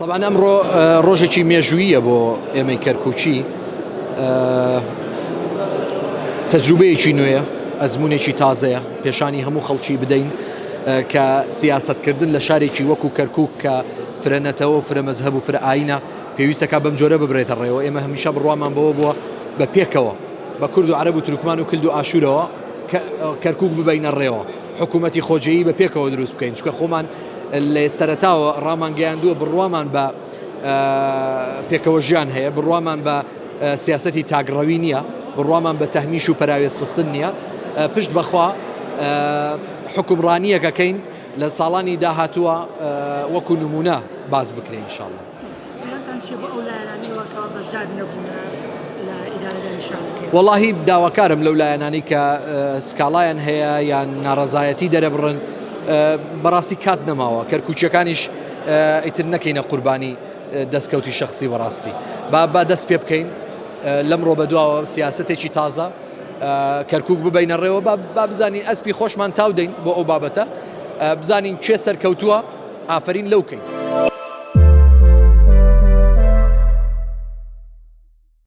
طبعا ئەمڕۆ ڕۆژێکی مێژوویە بۆ ئێمەی کەرکووکی، تەجروبەیەکی نوێیە، ئەزمونێکی تازەیە پێشانی هەموو خەڵکی بدەین کە سیاسەتکردن لە شارێکی وەکو کەرکووک کە فرەنەتەوە فرە مەزهەب و فرە ئاینە پێویستەکە بەم جۆرە ببرێتە ڕێەوە. ئێمە هەمیشە بڕوامان بەوە بووە بە پێکەوە بە کورد و عەرەب و تورکمان و کلد و ئاشورەوە کەرکووک ببینە ڕێەوە، حکوومەتی خۆجێیی بە پێکەوە دروست بکەین، چکە خۆمان لە سەرەتاوە ڕامان گەیاندووە بڕوامان بە پێکەوە ژیان هەیە، بڕوامان بە سیاسەتی تاگڕەوی نییە، بڕوامان بە تەهمیش و پەراوێز خستن نییە، پشت بەخوا حکومڕانیەکەکەین لە ساڵانی داهاتووە وەکو نمونە باز بکرێن ئینشاءالله. وەڵاهی داواکارم لەو لایەنانی کە سکاڵایان هەیە یان ناڕەزایەتی دەرەبڕن، بەڕاستی کات نەماوە، کەرکووچیەکانیش ئیتر نەکەینە قوربانی دەستکەوتی شخصی بەڕاستی. با دەست پێ بکەین لەمڕۆ بەدواوە سیاسەتێکی تازە کەرکووک ببینە ڕێەوە، با بزانین ئەسپی خۆشمان تاودەین بۆ ئەو بابەتە، بزانین کێ سەرکەوتووە، ئافرین لەو کەین.